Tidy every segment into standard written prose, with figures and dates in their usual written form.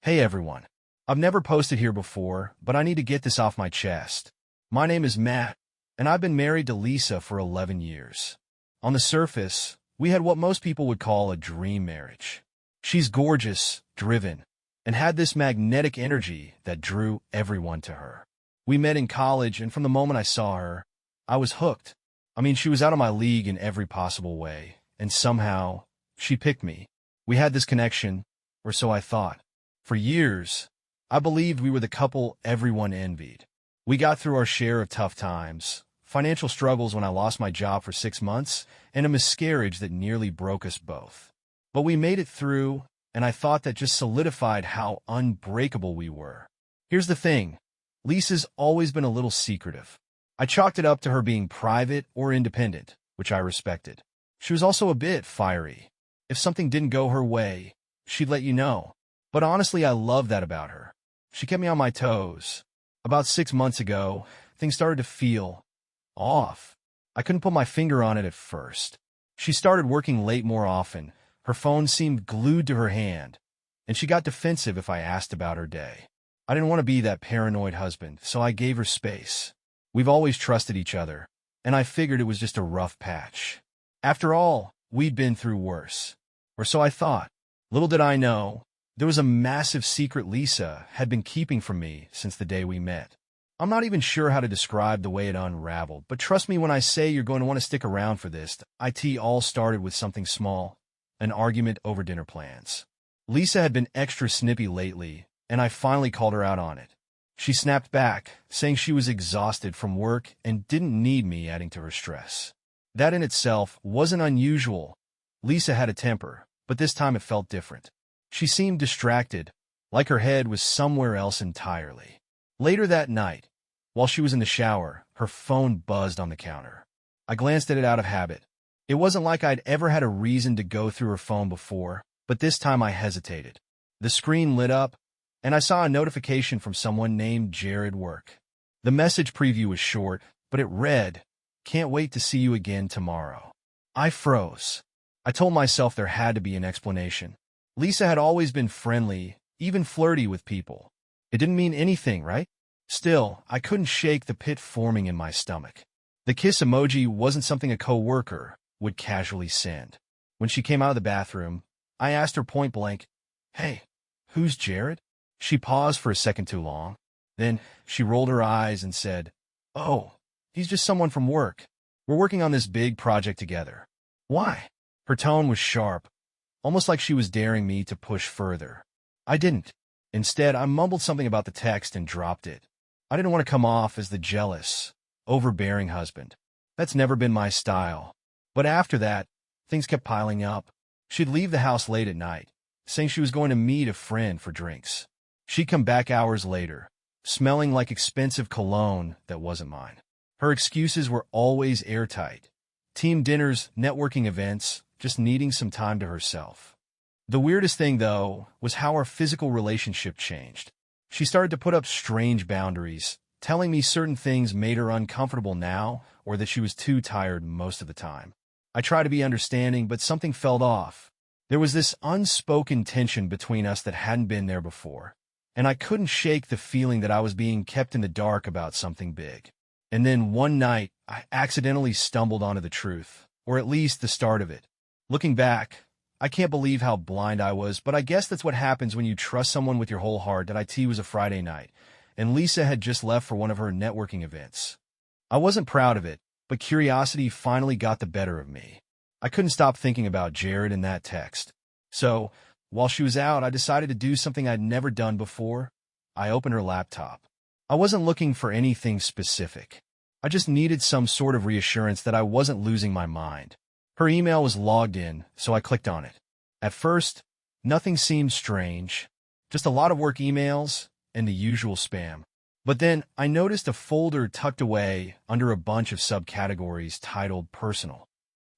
Hey everyone. I've never posted here before, but I need to get this off my chest. My name is Matt, and I've been married to Lisa for 11 years. On the surface, we had what most people would call a dream marriage. She's gorgeous, driven, and had this magnetic energy that drew everyone to her. We met in college, and from the moment I saw her, I was hooked. I mean, she was out of my league in every possible way, and somehow, she picked me. We had this connection, or so I thought. For years, I believed we were the couple everyone envied. We got through our share of tough times, financial struggles when I lost my job for 6 months, and a miscarriage that nearly broke us both. But we made it through, and I thought that just solidified how unbreakable we were. Here's the thing. Lisa's always been a little secretive. I chalked it up to her being private or independent, which I respected. She was also a bit fiery. If something didn't go her way, she'd let you know. But honestly, I love that about her. She kept me on my toes. About 6 months ago, things started to feel off. I couldn't put my finger on it at first. She started working late more often. Her phone seemed glued to her hand, and she got defensive if I asked about her day. I didn't want to be that paranoid husband, so I gave her space. We've always trusted each other, and I figured it was just a rough patch. After all, we'd been through worse. Or so I thought. Little did I know, there was a massive secret Lisa had been keeping from me since the day we met. I'm not even sure how to describe the way it unraveled, but trust me when I say you're going to want to stick around for this. It all started with something small, an argument over dinner plans. Lisa had been extra snippy lately, and I finally called her out on it. She snapped back, saying she was exhausted from work and didn't need me adding to her stress. That in itself wasn't unusual. Lisa had a temper, but this time it felt different. She seemed distracted, like her head was somewhere else entirely. Later that night, while she was in the shower, her phone buzzed on the counter. I glanced at it out of habit. It wasn't like I'd ever had a reason to go through her phone before, but this time I hesitated. The screen lit up, and I saw a notification from someone named Jared Work. The message preview was short, but it read, "Can't wait to see you again tomorrow." I froze. I told myself there had to be an explanation. Lisa had always been friendly, even flirty with people. It didn't mean anything, right? Still, I couldn't shake the pit forming in my stomach. The kiss emoji wasn't something a coworker would casually send. When she came out of the bathroom, I asked her point blank, "Hey, who's Jared?" She paused for a second too long. Then she rolled her eyes and said, "Oh, he's just someone from work. We're working on this big project together." "Why?" Her tone was sharp, almost like she was daring me to push further. I didn't. Instead, I mumbled something about the text and dropped it. I didn't want to come off as the jealous, overbearing husband. That's never been my style. But after that, things kept piling up. She'd leave the house late at night, saying she was going to meet a friend for drinks. She'd come back hours later, smelling like expensive cologne that wasn't mine. Her excuses were always airtight. Team dinners, networking events, just needing some time to herself. The weirdest thing, though, was how our physical relationship changed. She started to put up strange boundaries, telling me certain things made her uncomfortable now or that she was too tired most of the time. I tried to be understanding, but something felt off. There was this unspoken tension between us that hadn't been there before, and I couldn't shake the feeling that I was being kept in the dark about something big. And then one night, I accidentally stumbled onto the truth, or at least the start of it. Looking back, I can't believe how blind I was, but I guess that's what happens when you trust someone with your whole heart. That it was a Friday night, and Lisa had just left for one of her networking events. I wasn't proud of it, but curiosity finally got the better of me. I couldn't stop thinking about Jared in that text. So, while she was out, I decided to do something I'd never done before. I opened her laptop. I wasn't looking for anything specific. I just needed some sort of reassurance that I wasn't losing my mind. Her email was logged in, so I clicked on it. At first, nothing seemed strange, just a lot of work emails and the usual spam. But then I noticed a folder tucked away under a bunch of subcategories titled Personal.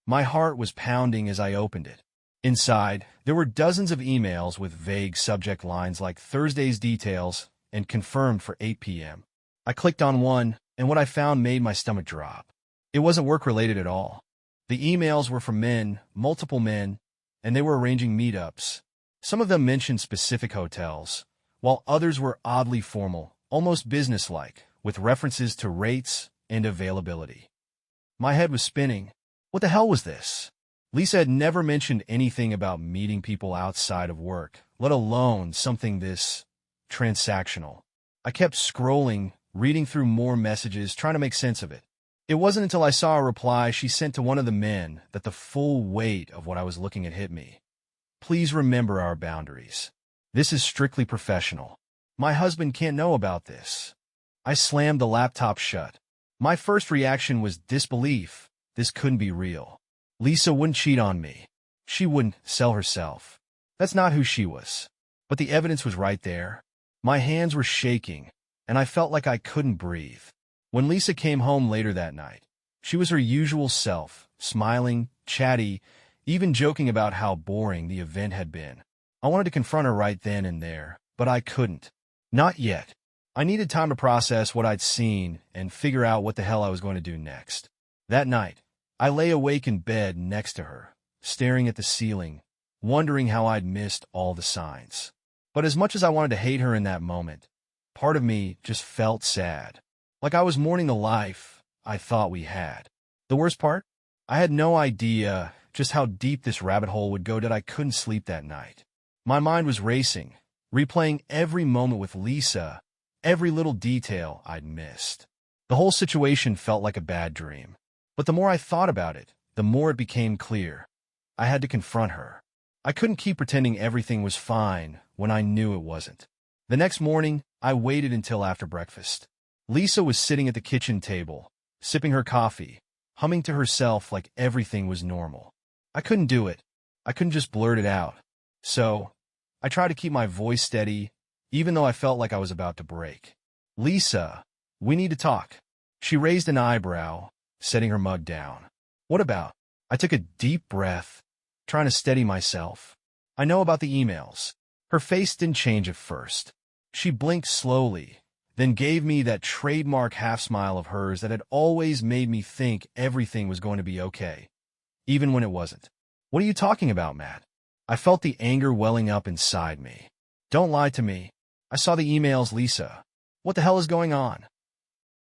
My heart was pounding as I opened it. Inside, there were dozens of emails with vague subject lines like Thursday's details and confirmed for 8 p.m. I clicked on one, and what I found made my stomach drop. It wasn't work-related at all. The emails were from men, multiple men, and they were arranging meetups. Some of them mentioned specific hotels, while others were oddly formal, almost businesslike, with references to rates and availability. My head was spinning. What the hell was this? Lisa had never mentioned anything about meeting people outside of work, let alone something this transactional. I kept scrolling, reading through more messages, trying to make sense of it. It wasn't until I saw a reply she sent to one of the men that the full weight of what I was looking at hit me. Please remember our boundaries. This is strictly professional. My husband can't know about this. I slammed the laptop shut. My first reaction was disbelief. This couldn't be real. Lisa wouldn't cheat on me. She wouldn't sell herself. That's not who she was. But the evidence was right there. My hands were shaking, and I felt like I couldn't breathe. When Lisa came home later that night, she was her usual self, smiling, chatty, even joking about how boring the event had been. I wanted to confront her right then and there, but I couldn't. Not yet. I needed time to process what I'd seen and figure out what the hell I was going to do next. That night, I lay awake in bed next to her, staring at the ceiling, wondering how I'd missed all the signs. But as much as I wanted to hate her in that moment, part of me just felt sad. Like I was mourning the life I thought we had. The worst part? I had no idea just how deep this rabbit hole would go that I couldn't sleep that night. My mind was racing, replaying every moment with Lisa, every little detail I'd missed. The whole situation felt like a bad dream. But the more I thought about it, the more it became clear. I had to confront her. I couldn't keep pretending everything was fine when I knew it wasn't. The next morning, I waited until after breakfast. Lisa was sitting at the kitchen table, sipping her coffee, humming to herself like everything was normal. I couldn't do it. I couldn't just blurt it out. So, I tried to keep my voice steady, even though I felt like I was about to break. Lisa, we need to talk. She raised an eyebrow, setting her mug down. What about? I took a deep breath, trying to steady myself. I know about the emails. Her face didn't change at first. She blinked slowly, then gave me that trademark half-smile of hers that had always made me think everything was going to be okay, even when it wasn't. What are you talking about, Matt? I felt the anger welling up inside me. Don't lie to me. I saw the emails, Lisa. What the hell is going on?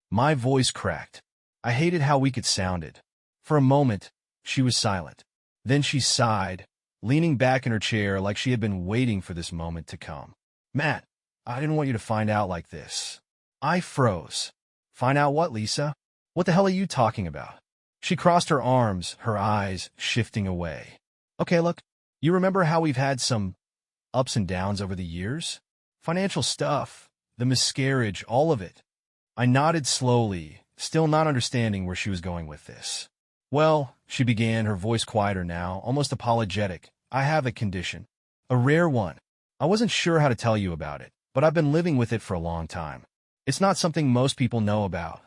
My voice cracked. I hated how weak it sounded. For a moment, she was silent. Then she sighed, leaning back in her chair like she had been waiting for this moment to come. Matt, I didn't want you to find out like this. I froze. Find out what, Lisa? What the hell are you talking about? She crossed her arms, her eyes shifting away. Okay, look, you remember how we've had some ups and downs over the years? Financial stuff, the miscarriage, all of it. I nodded slowly, still not understanding where she was going with this. Well, she began, her voice quieter now, almost apologetic. I have a condition. A rare one. I wasn't sure how to tell you about it, but I've been living with it for a long time. It's not something most people know about.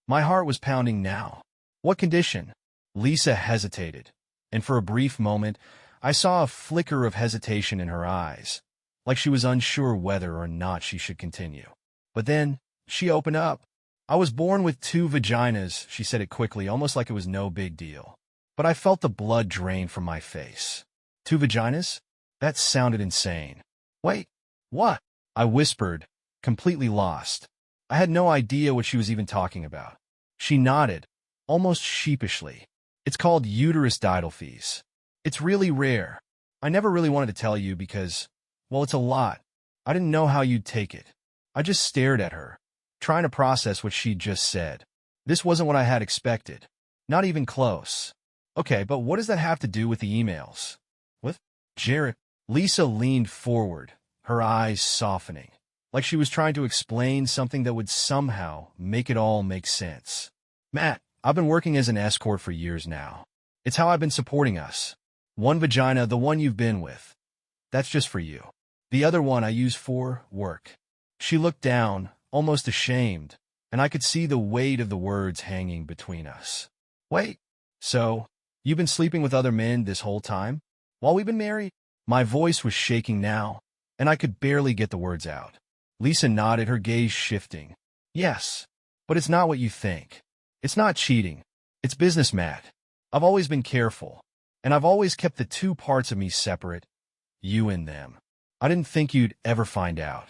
My heart was pounding now. What condition? Lisa hesitated, and for a brief moment, I saw a flicker of hesitation in her eyes, like she was unsure whether or not she should continue. But then, she opened up. I was born with 2 vaginas, she said it quickly, almost like it was no big deal. But I felt the blood drain from my face. 2 vaginas? That sounded insane. Wait, what? I whispered, completely lost. I had no idea what she was even talking about. She nodded, almost sheepishly. It's called uterus didelphys. It's really rare. I never really wanted to tell you because, well, it's a lot. I didn't know how you'd take it. I just stared at her, trying to process what she'd just said. This wasn't what I had expected. Not even close. Okay, but what does that have to do with the emails? With Jarrett? Lisa leaned forward, her eyes softening, like she was trying to explain something that would somehow make it all make sense. Matt, I've been working as an escort for years now. It's how I've been supporting us. 1 vagina, the one you've been with. That's just for you. The other one I use for work. She looked down, almost ashamed, and I could see the weight of the words hanging between us. Wait, so, you've been sleeping with other men this whole time? While we've been married? My voice was shaking now, and I could barely get the words out. Lisa nodded, her gaze shifting. Yes, but it's not what you think. It's not cheating. It's business, Matt. I've always been careful, and I've always kept the 2 parts of me separate, you and them. I didn't think you'd ever find out.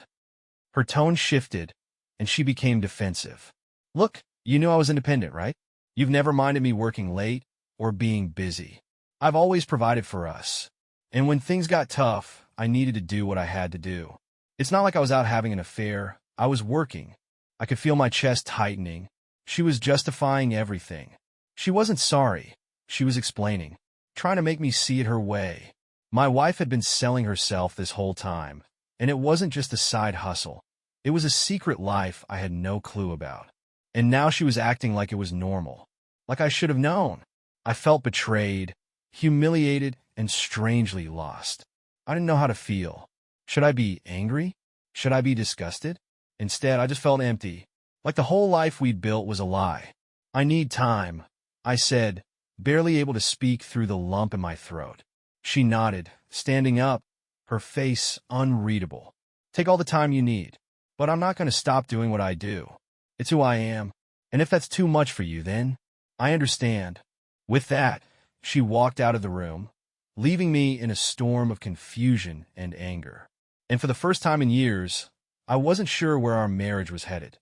Her tone shifted, and she became defensive. Look, you knew I was independent, right? You've never minded me working late or being busy. I've always provided for us. And when things got tough, I needed to do what I had to do. It's not like I was out having an affair. I was working. I could feel my chest tightening. She was justifying everything. She wasn't sorry. She was explaining, trying to make me see it her way. My wife had been selling herself this whole time, and it wasn't just a side hustle. It was a secret life I had no clue about. And now she was acting like it was normal, like I should have known. I felt betrayed, humiliated, and strangely lost. I didn't know how to feel. Should I be angry? Should I be disgusted? Instead, I just felt empty, like the whole life we'd built was a lie. I need time, I said, barely able to speak through the lump in my throat. She nodded, standing up, her face unreadable. Take all the time you need, but I'm not going to stop doing what I do. It's who I am, and if that's too much for you, then I understand. With that, she walked out of the room, leaving me in a storm of confusion and anger. And for the first time in years, I wasn't sure where our marriage was headed.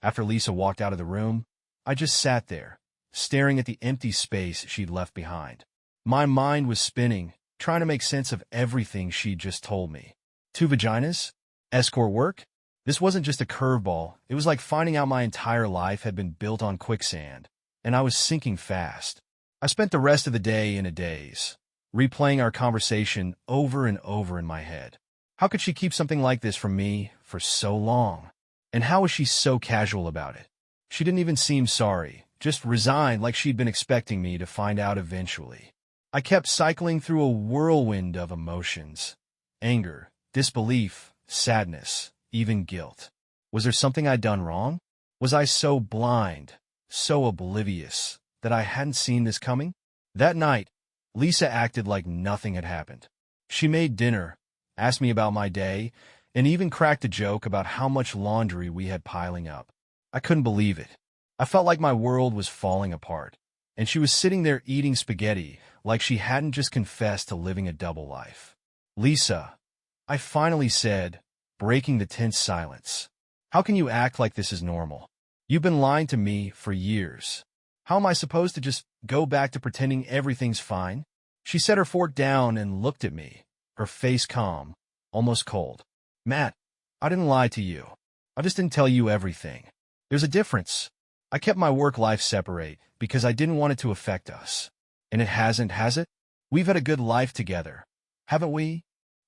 After Lisa walked out of the room, I just sat there, staring at the empty space she'd left behind. My mind was spinning, trying to make sense of everything she'd just told me. 2 vaginas? Escort work? This wasn't just a curveball. It was like finding out my entire life had been built on quicksand, and I was sinking fast. I spent the rest of the day in a daze, replaying our conversation over and over in my head. How could she keep something like this from me for so long? And how was she so casual about it? She didn't even seem sorry, just resigned like she'd been expecting me to find out eventually. I kept cycling through a whirlwind of emotions. Anger, disbelief, sadness, even guilt. Was there something I'd done wrong? Was I so blind, so oblivious, that I hadn't seen this coming? That night, Lisa acted like nothing had happened. She made dinner, asked me about my day, and even cracked a joke about how much laundry we had piling up. I couldn't believe it. I felt like my world was falling apart, and she was sitting there eating spaghetti like she hadn't just confessed to living a double life. Lisa, I finally said, breaking the tense silence. How can you act like this is normal? You've been lying to me for years. How am I supposed to just go back to pretending everything's fine? She set her fork down and looked at me, her face calm, almost cold. Matt, I didn't lie to you. I just didn't tell you everything. There's a difference. I kept my work life separate because I didn't want it to affect us. And it hasn't, has it? We've had a good life together, haven't we?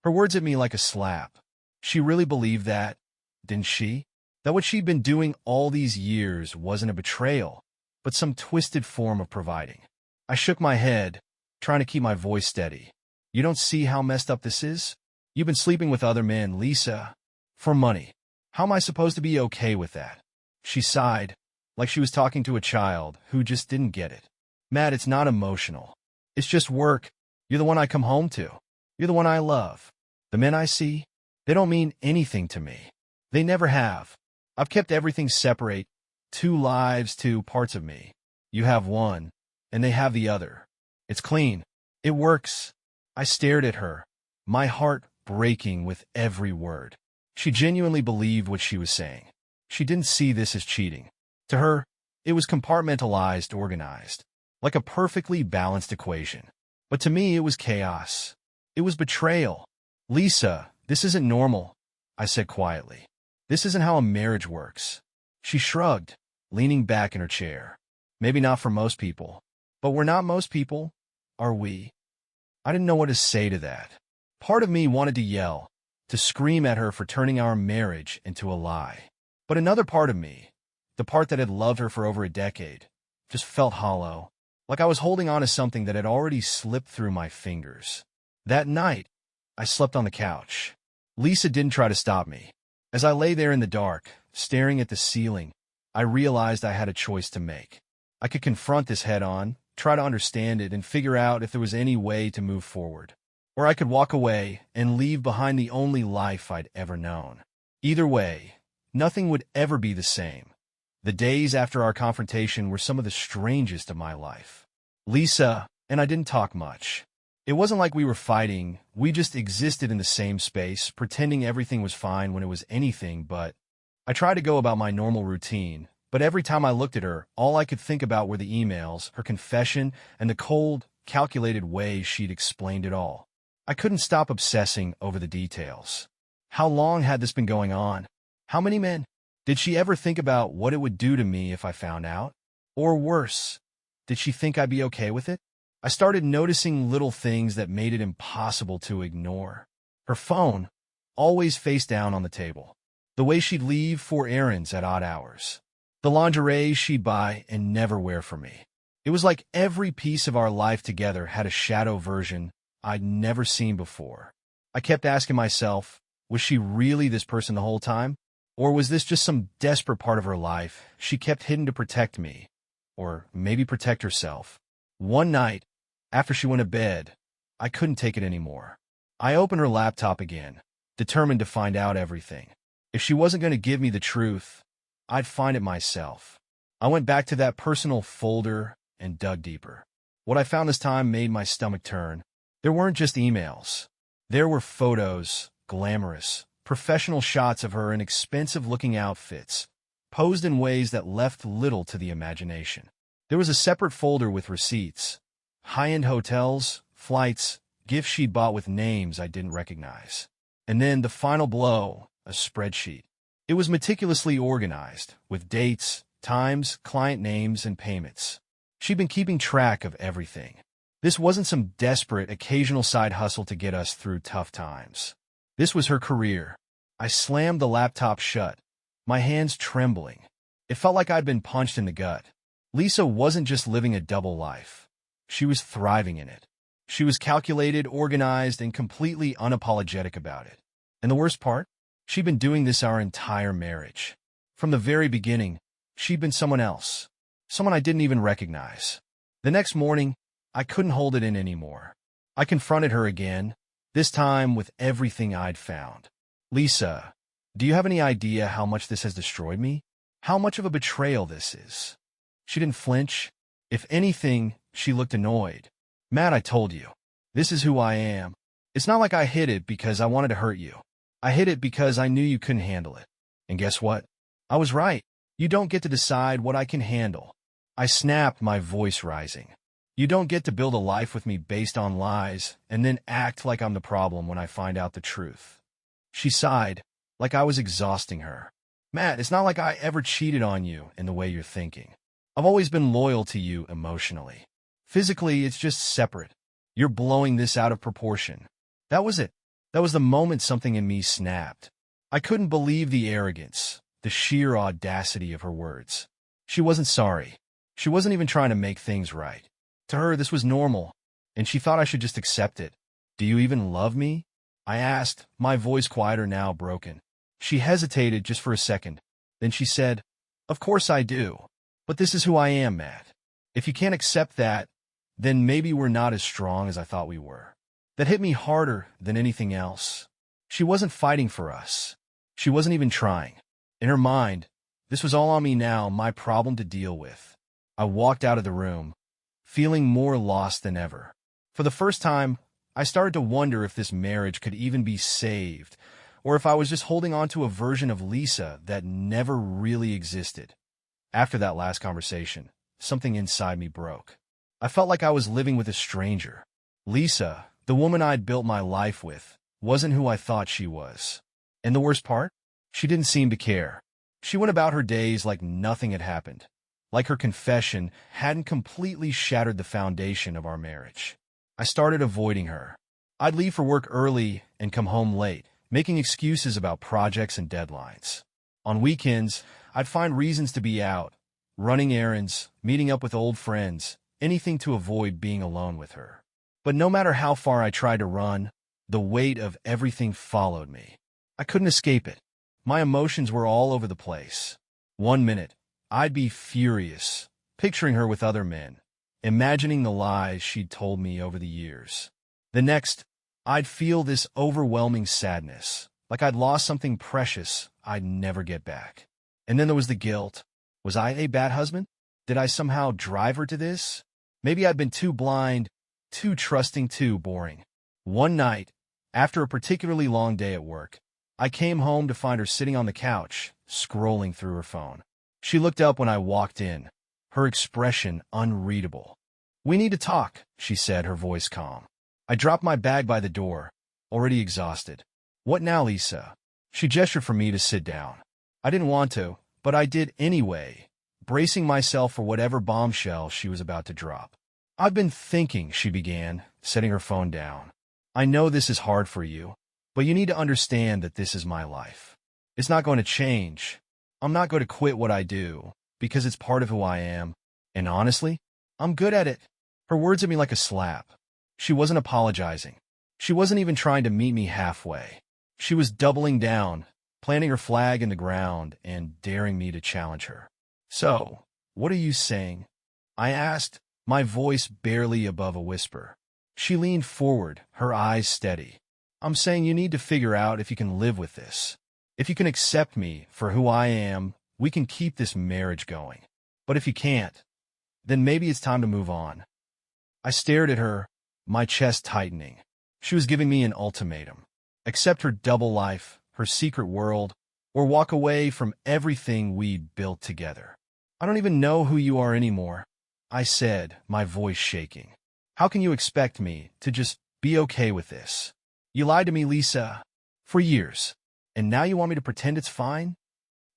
Her words hit me like a slap. She really believed that, didn't she? That what she'd been doing all these years wasn't a betrayal, but some twisted form of providing. I shook my head, trying to keep my voice steady. You don't see how messed up this is? You've been sleeping with other men, Lisa, for money. How am I supposed to be okay with that? She sighed, like she was talking to a child who just didn't get it. Matt, it's not emotional. It's just work. You're the one I come home to. You're the one I love. The men I see, they don't mean anything to me. They never have. I've kept everything separate. 2 lives, 2 parts of me. You have one, and they have the other. It's clean. It works. I stared at her, my heart breaking with every word. She genuinely believed what she was saying. She didn't see this as cheating. To her, it was compartmentalized, organized, like a perfectly balanced equation. But to me, it was chaos. It was betrayal. Lisa, this isn't normal, I said quietly. This isn't how a marriage works. She shrugged, leaning back in her chair. Maybe not for most people. But we're not most people, are we? I didn't know what to say to that. Part of me wanted to yell, to scream at her for turning our marriage into a lie. But another part of me, the part that had loved her for over a decade, just felt hollow, like I was holding on to something that had already slipped through my fingers. That night, I slept on the couch. Lisa didn't try to stop me. As I lay there in the dark, staring at the ceiling, I realized I had a choice to make. I could confront this head-on, try to understand it, and figure out if there was any way to move forward. Or I could walk away and leave behind the only life I'd ever known. Either way, nothing would ever be the same. The days after our confrontation were some of the strangest of my life. Lisa and I didn't talk much. It wasn't like we were fighting, we just existed in the same space, pretending everything was fine when it was anything but. I tried to go about my normal routine, but every time I looked at her, all I could think about were the emails, her confession, and the cold, calculated way she'd explained it all. I couldn't stop obsessing over the details. How long had this been going on? How many men? Did she ever think about what it would do to me if I found out? Or worse, did she think I'd be okay with it? I started noticing little things that made it impossible to ignore. Her phone, always face down on the table. The way she'd leave for errands at odd hours. The lingerie she'd buy and never wear for me. It was like every piece of our life together had a shadow version I'd never seen before. I kept asking myself, was she really this person the whole time? Or was this just some desperate part of her life she kept hidden to protect me? Or maybe protect herself? One night, after she went to bed, I couldn't take it anymore. I opened her laptop again, determined to find out everything. If she wasn't going to give me the truth, I'd find it myself. I went back to that personal folder and dug deeper. What I found this time made my stomach turn. There weren't just emails. There were photos, glamorous, professional shots of her in expensive-looking outfits, posed in ways that left little to the imagination. There was a separate folder with receipts, high-end hotels, flights, gifts she'd bought with names I didn't recognize. And then the final blow, a spreadsheet. It was meticulously organized, with dates, times, client names, and payments. She'd been keeping track of everything. This wasn't some desperate, occasional side hustle to get us through tough times. This was her career. I slammed the laptop shut, my hands trembling. It felt like I'd been punched in the gut. Lisa wasn't just living a double life. She was thriving in it. She was calculated, organized, and completely unapologetic about it. And the worst part? She'd been doing this our entire marriage. From the very beginning, she'd been someone else. Someone I didn't even recognize. The next morning, I couldn't hold it in anymore. I confronted her again, this time with everything I'd found. Lisa, do you have any idea how much this has destroyed me? How much of a betrayal this is? She didn't flinch. If anything, she looked annoyed. Matt, I told you. This is who I am. It's not like I hid it because I wanted to hurt you. I hid it because I knew you couldn't handle it. And guess what? I was right. You don't get to decide what I can handle. I snapped, my voice rising. You don't get to build a life with me based on lies and then act like I'm the problem when I find out the truth. She sighed, like I was exhausting her. Matt, it's not like I ever cheated on you in the way you're thinking. I've always been loyal to you emotionally. Physically, it's just separate. You're blowing this out of proportion. That was it. That was the moment something in me snapped. I couldn't believe the arrogance, the sheer audacity of her words. She wasn't sorry. She wasn't even trying to make things right. To her, this was normal, and she thought I should just accept it. Do you even love me? I asked, my voice quieter now, broken. She hesitated just for a second. Then she said, Of course I do. But this is who I am, Matt. If you can't accept that, then maybe we're not as strong as I thought we were. That hit me harder than anything else. She wasn't fighting for us. She wasn't even trying. In her mind, this was all on me now, my problem to deal with. I walked out of the room, feeling more lost than ever. For the first time, I started to wonder if this marriage could even be saved, or if I was just holding on to a version of Lisa that never really existed. After that last conversation, something inside me broke. I felt like I was living with a stranger. Lisa, the woman I'd built my life with, wasn't who I thought she was. And the worst part? She didn't seem to care. She went about her days like nothing had happened. Like her confession hadn't completely shattered the foundation of our marriage. I started avoiding her. I'd leave for work early and come home late, making excuses about projects and deadlines. On weekends, I'd find reasons to be out, running errands, meeting up with old friends, anything to avoid being alone with her. But no matter how far I tried to run, the weight of everything followed me. I couldn't escape it. My emotions were all over the place. One minute, I'd be furious, picturing her with other men, imagining the lies she'd told me over the years. The next, I'd feel this overwhelming sadness, like I'd lost something precious I'd never get back. And then there was the guilt. Was I a bad husband? Did I somehow drive her to this? Maybe I'd been too blind, too trusting, too boring. One night, after a particularly long day at work, I came home to find her sitting on the couch, scrolling through her phone. She looked up when I walked in, her expression unreadable. "We need to talk," she said, her voice calm. I dropped my bag by the door, already exhausted. "What now, Lisa?" She gestured for me to sit down. I didn't want to, but I did anyway, bracing myself for whatever bombshell she was about to drop. "I've been thinking," she began, setting her phone down. "I know this is hard for you, but you need to understand that this is my life. It's not going to change. I'm not going to quit what I do, because it's part of who I am, and honestly, I'm good at it." Her words hit me like a slap. She wasn't apologizing. She wasn't even trying to meet me halfway. She was doubling down, planting her flag in the ground, and daring me to challenge her. "So, what are you saying?" I asked, my voice barely above a whisper. She leaned forward, her eyes steady. "I'm saying you need to figure out if you can live with this. If you can accept me for who I am, we can keep this marriage going. But if you can't, then maybe it's time to move on." I stared at her, my chest tightening. She was giving me an ultimatum. Accept her double life, her secret world, or walk away from everything we'd built together. "I don't even know who you are anymore," I said, my voice shaking. "How can you expect me to just be okay with this? You lied to me, Lisa, for years, and now you want me to pretend it's fine?"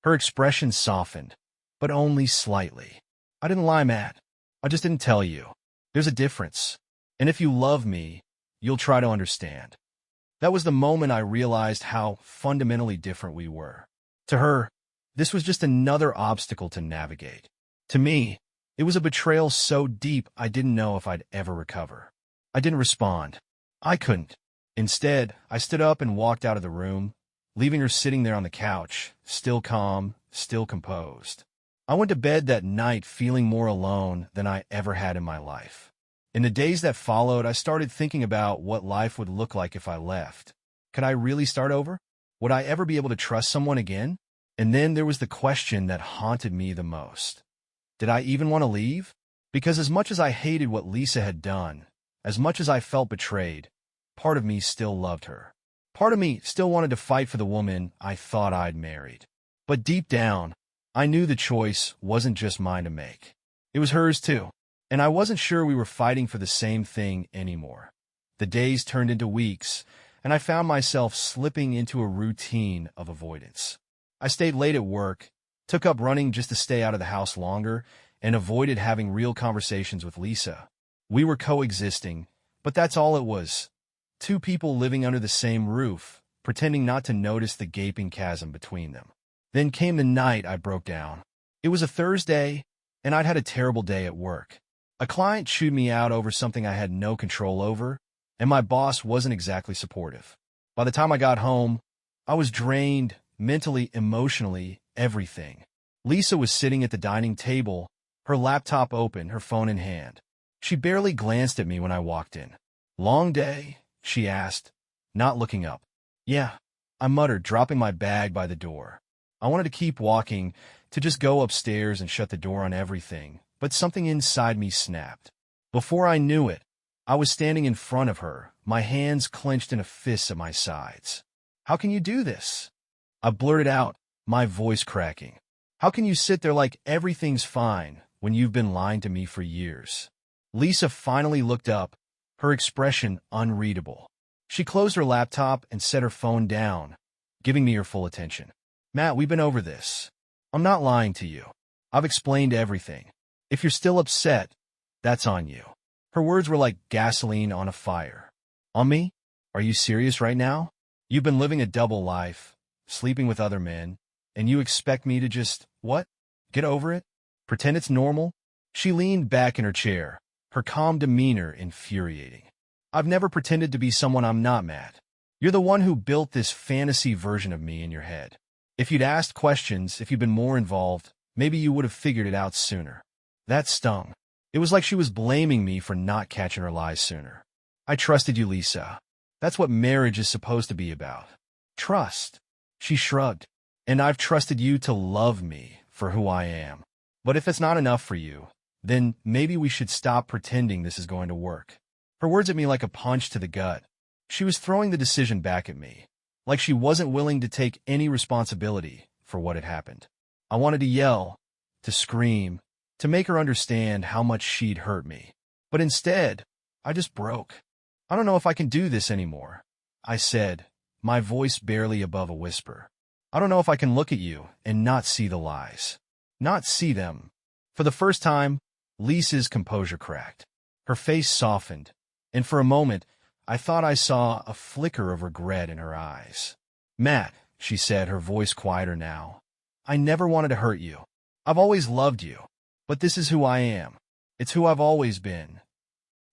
Her expression softened, but only slightly. "I didn't lie, Matt. I just didn't tell you. There's a difference. And if you love me, you'll try to understand." That was the moment I realized how fundamentally different we were. To her, this was just another obstacle to navigate. To me, it was a betrayal so deep I didn't know if I'd ever recover. I didn't respond. I couldn't. Instead, I stood up and walked out of the room, leaving her sitting there on the couch, still calm, still composed. I went to bed that night feeling more alone than I ever had in my life. In the days that followed, I started thinking about what life would look like if I left. Could I really start over? Would I ever be able to trust someone again? And then there was the question that haunted me the most. Did I even want to leave? Because as much as I hated what Lisa had done, as much as I felt betrayed, part of me still loved her. Part of me still wanted to fight for the woman I thought I'd married. But deep down, I knew the choice wasn't just mine to make. It was hers too. And I wasn't sure we were fighting for the same thing anymore. The days turned into weeks, and I found myself slipping into a routine of avoidance. I stayed late at work, took up running just to stay out of the house longer, and avoided having real conversations with Lisa. We were coexisting, but that's all it was. Two people living under the same roof, pretending not to notice the gaping chasm between them. Then came the night I broke down. It was a Thursday, and I'd had a terrible day at work. A client chewed me out over something I had no control over, and my boss wasn't exactly supportive. By the time I got home, I was drained, mentally, emotionally, everything. Lisa was sitting at the dining table, her laptop open, her phone in hand. She barely glanced at me when I walked in. "Long day?" she asked, not looking up. "Yeah," I muttered, dropping my bag by the door. I wanted to keep walking, to just go upstairs and shut the door on everything, but something inside me snapped. Before I knew it, I was standing in front of her, my hands clenched in a fist at my sides. "How can you do this?" I blurted out, my voice cracking. "How can you sit there like everything's fine when you've been lying to me for years?" Lisa finally looked up, her expression unreadable. She closed her laptop and set her phone down, giving me her full attention. "Matt, we've been over this. I'm not lying to you. I've explained everything. If you're still upset, that's on you." Her words were like gasoline on a fire. "On me? Are you serious right now? You've been living a double life, sleeping with other men, and you expect me to just, what? Get over it? Pretend it's normal?" She leaned back in her chair, her calm demeanor infuriating. "I've never pretended to be someone I'm not, Matt. You're the one who built this fantasy version of me in your head. If you'd asked questions, if you'd been more involved, maybe you would have figured it out sooner." That stung. It was like she was blaming me for not catching her lies sooner. "I trusted you, Lisa. That's what marriage is supposed to be about. Trust." She shrugged. "And I've trusted you to love me for who I am. But if it's not enough for you, then maybe we should stop pretending this is going to work." her words at me like a punch to the gut. She was throwing the decision back at me, like she wasn't willing to take any responsibility for what had happened. I wanted to yell, to scream, to make her understand how much she'd hurt me. But instead, I just broke. I don't know if I can do this anymore, I said, my voice barely above a whisper. I don't know if I can look at you and not see the lies. Not see them. For the first time, Lisa's composure cracked. Her face softened, and for a moment, I thought I saw a flicker of regret in her eyes. Matt, she said, her voice quieter now, I never wanted to hurt you. I've always loved you. But this is who I am. It's who I've always been.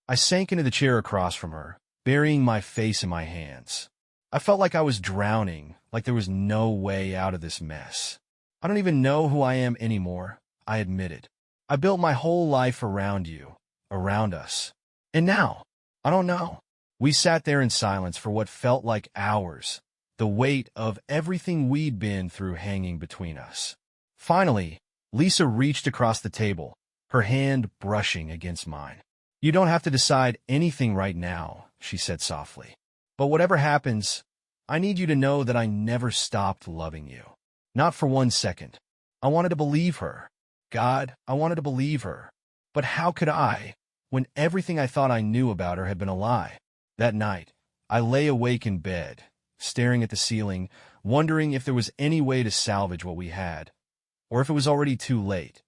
I sank into the chair across from her, burying my face in my hands. I felt like I was drowning, like there was no way out of this mess. I don't even know who I am anymore, I admitted. I built my whole life around you, around us. And now, I don't know. We sat there in silence for what felt like hours, the weight of everything we'd been through hanging between us. Finally, Lisa reached across the table, her hand brushing against mine. You don't have to decide anything right now, she said softly. But whatever happens, I need you to know that I never stopped loving you. Not for 1 second. I wanted to believe her. God, I wanted to believe her. But how could I, when everything I thought I knew about her had been a lie? That night, I lay awake in bed, staring at the ceiling, wondering if there was any way to salvage what we had, or if it was already too late.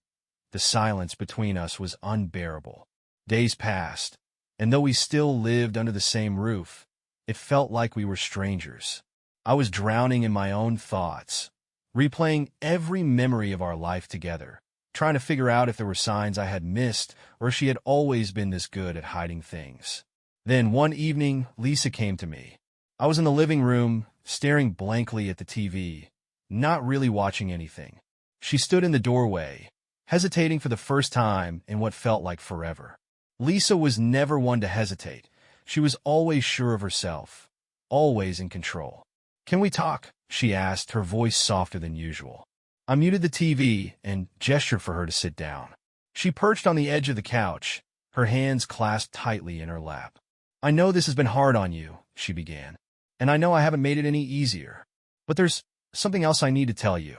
The silence between us was unbearable. Days passed, and though we still lived under the same roof, it felt like we were strangers. I was drowning in my own thoughts, replaying every memory of our life together, trying to figure out if there were signs I had missed or if she had always been this good at hiding things. Then one evening, Lisa came to me. I was in the living room, staring blankly at the TV, not really watching anything. She stood in the doorway, hesitating for the first time in what felt like forever. Lisa was never one to hesitate. She was always sure of herself, always in control. Can we talk? She asked, her voice softer than usual. I muted the TV and gestured for her to sit down. She perched on the edge of the couch, her hands clasped tightly in her lap. I know this has been hard on you, she began, and I know I haven't made it any easier. But there's something else I need to tell you.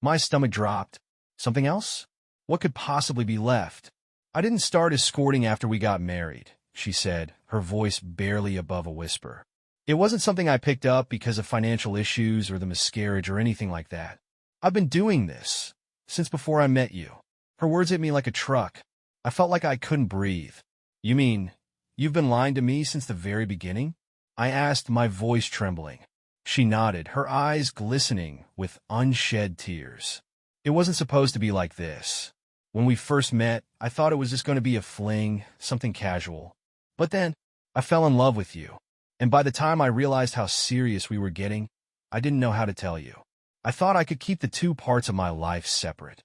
My stomach dropped. Something else? What could possibly be left? I didn't start escorting after we got married, she said, her voice barely above a whisper. It wasn't something I picked up because of financial issues or the miscarriage or anything like that. I've been doing this since before I met you. Her words hit me like a truck. I felt like I couldn't breathe. You mean, you've been lying to me since the very beginning? I asked, my voice trembling. She nodded, her eyes glistening with unshed tears. It wasn't supposed to be like this. When we first met, I thought it was just going to be a fling, something casual. But then, I fell in love with you. And by the time I realized how serious we were getting, I didn't know how to tell you. I thought I could keep the two parts of my life separate.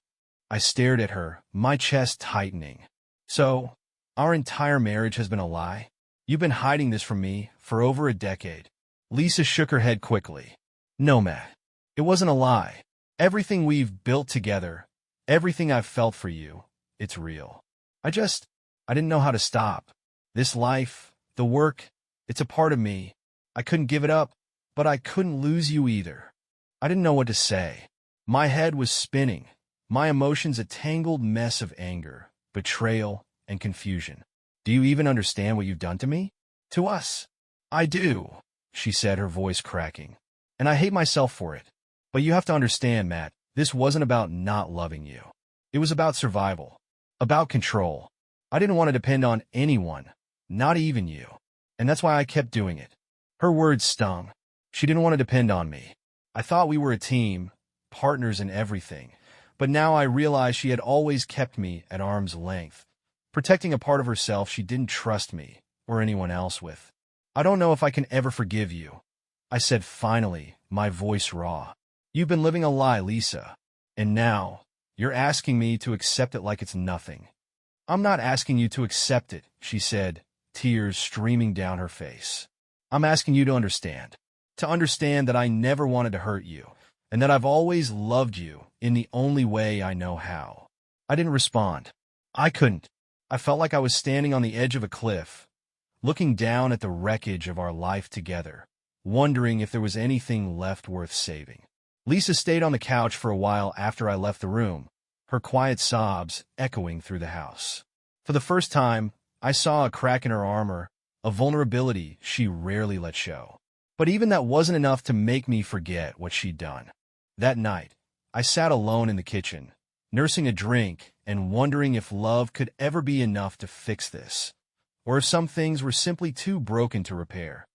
I stared at her, my chest tightening. So, our entire marriage has been a lie? You've been hiding this from me for over a decade. Lisa shook her head quickly. No, Matt. It wasn't a lie. Everything we've built together, everything I've felt for you, it's real. I didn't know how to stop. This life, the work, it's a part of me. I couldn't give it up, but I couldn't lose you either. I didn't know what to say. My head was spinning, my emotions a tangled mess of anger, betrayal, and confusion. Do you even understand what you've done to me? To us? I do, she said, her voice cracking. And I hate myself for it. But you have to understand, Matt, this wasn't about not loving you. It was about survival, about control. I didn't want to depend on anyone, not even you. And that's why I kept doing it. Her words stung. She didn't want to depend on me. I thought we were a team, partners in everything. But now I realize she had always kept me at arm's length, protecting a part of herself she didn't trust me or anyone else with. I don't know if I can ever forgive you, I said finally, my voice raw. You've been living a lie, Lisa. And now, you're asking me to accept it like it's nothing. I'm not asking you to accept it, she said, tears streaming down her face. I'm asking you to understand that I never wanted to hurt you, and that I've always loved you in the only way I know how. I didn't respond. I couldn't. I felt like I was standing on the edge of a cliff, looking down at the wreckage of our life together, wondering if there was anything left worth saving. Lisa stayed on the couch for a while after I left the room, her quiet sobs echoing through the house. For the first time, I saw a crack in her armor, a vulnerability she rarely let show. But even that wasn't enough to make me forget what she'd done. That night, I sat alone in the kitchen, nursing a drink and wondering if love could ever be enough to fix this, or if some things were simply too broken to repair.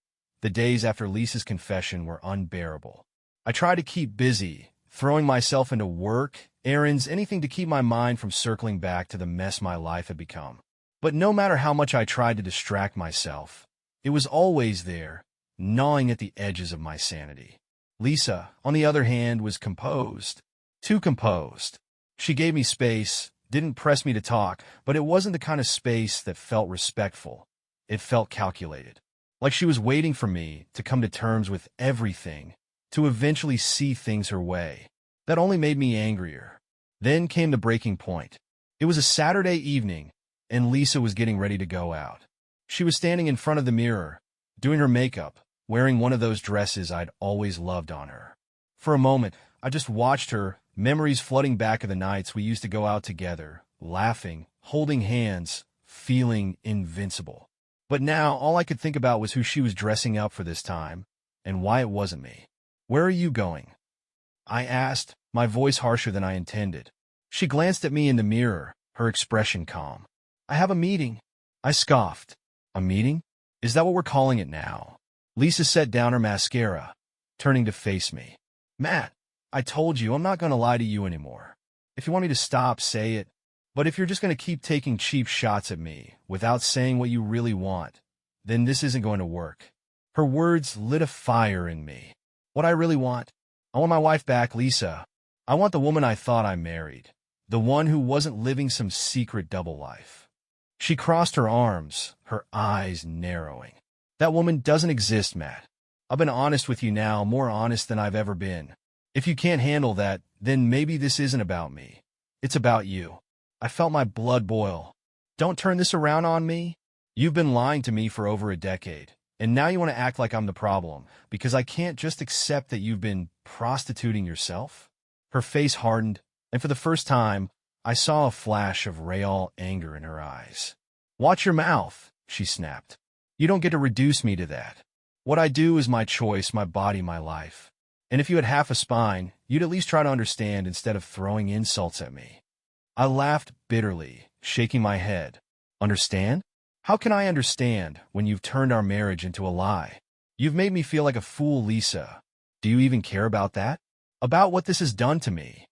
The days after Lisa's confession were unbearable. I tried to keep busy, throwing myself into work, errands, anything to keep my mind from circling back to the mess my life had become. But no matter how much I tried to distract myself, it was always there, gnawing at the edges of my sanity. Lisa, on the other hand, was composed. Too composed. She gave me space, didn't press me to talk, but it wasn't the kind of space that felt respectful. It felt calculated. Like she was waiting for me to come to terms with everything, to eventually see things her way. That only made me angrier. Then came the breaking point. It was a Saturday evening, and Lisa was getting ready to go out. She was standing in front of the mirror, doing her makeup, wearing one of those dresses I'd always loved on her. For a moment, I just watched her, memories flooding back of the nights we used to go out together, laughing, holding hands, feeling invincible. But now all I could think about was who she was dressing up for this time, and why it wasn't me. "Where are you going?" I asked, my voice harsher than I intended. She glanced at me in the mirror, her expression calm. "I have a meeting," I scoffed. "A meeting? Is that what we're calling it now?" Lisa set down her mascara, turning to face me. "Matt, I told you I'm not going to lie to you anymore. If you want me to stop, say it. But if you're just going to keep taking cheap shots at me without saying what you really want, then this isn't going to work." Her words lit a fire in me. What I really want? I want my wife back, Lisa. I want the woman I thought I married. The one who wasn't living some secret double life. She crossed her arms, her eyes narrowing. "That woman doesn't exist, Matt. I've been honest with you now, more honest than I've ever been. If you can't handle that, then maybe this isn't about me. It's about you." I felt my blood boil. "Don't turn this around on me. You've been lying to me for over a decade, and now you want to act like I'm the problem, because I can't just accept that you've been prostituting yourself?" Her face hardened, and for the first time, I saw a flash of real anger in her eyes. "Watch your mouth," she snapped. "You don't get to reduce me to that. What I do is my choice, my body, my life. And if you had half a spine, you'd at least try to understand instead of throwing insults at me." I laughed bitterly, shaking my head. "Understand? How can I understand when you've turned our marriage into a lie? You've made me feel like a fool, Lisa. Do you even care about that? About what this has done to me?"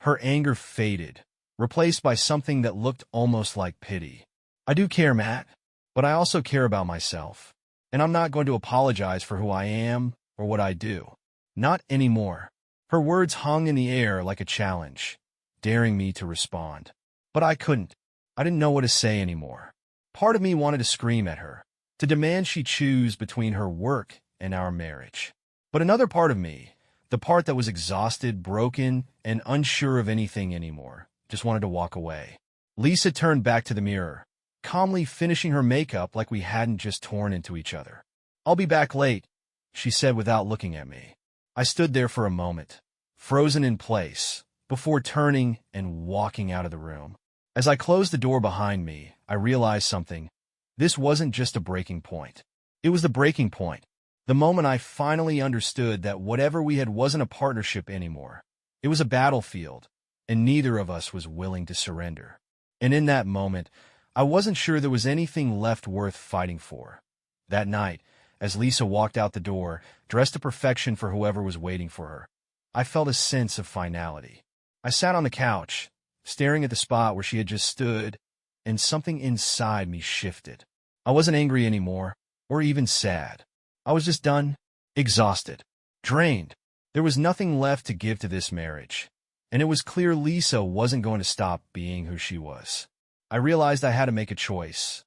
Her anger faded, replaced by something that looked almost like pity. "I do care, Matt, but I also care about myself. And I'm not going to apologize for who I am or what I do. Not anymore." Her words hung in the air like a challenge, daring me to respond. But I couldn't. I didn't know what to say anymore. Part of me wanted to scream at her, to demand she choose between her work and our marriage. But another part of me, the part that was exhausted, broken, and unsure of anything anymore, just wanted to walk away. Lisa turned back to the mirror, calmly finishing her makeup like we hadn't just torn into each other. "I'll be back late," she said without looking at me. I stood there for a moment, frozen in place, before turning and walking out of the room. As I closed the door behind me, I realized something. This wasn't just a breaking point. It was the breaking point. The moment I finally understood that whatever we had wasn't a partnership anymore. It was a battlefield, and neither of us was willing to surrender. And in that moment, I wasn't sure there was anything left worth fighting for. That night, as Lisa walked out the door, dressed to perfection for whoever was waiting for her, I felt a sense of finality. I sat on the couch, staring at the spot where she had just stood, and something inside me shifted. I wasn't angry anymore, or even sad. I was just done, exhausted, drained. There was nothing left to give to this marriage, and it was clear Lisa wasn't going to stop being who she was. I realized I had to make a choice,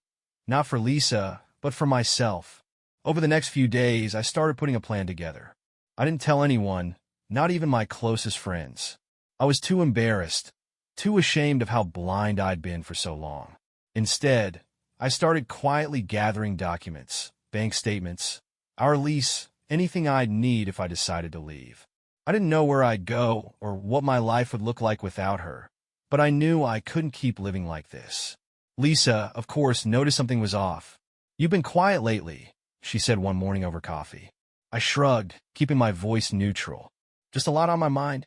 not for Lisa, but for myself. Over the next few days, I started putting a plan together. I didn't tell anyone, not even my closest friends. I was too embarrassed, too ashamed of how blind I'd been for so long. Instead, I started quietly gathering documents, bank statements, our lease, anything I'd need if I decided to leave. I didn't know where I'd go or what my life would look like without her, but I knew I couldn't keep living like this. Lisa, of course, noticed something was off. "You've been quiet lately," she said one morning over coffee. I shrugged, keeping my voice neutral. "Just a lot on my mind."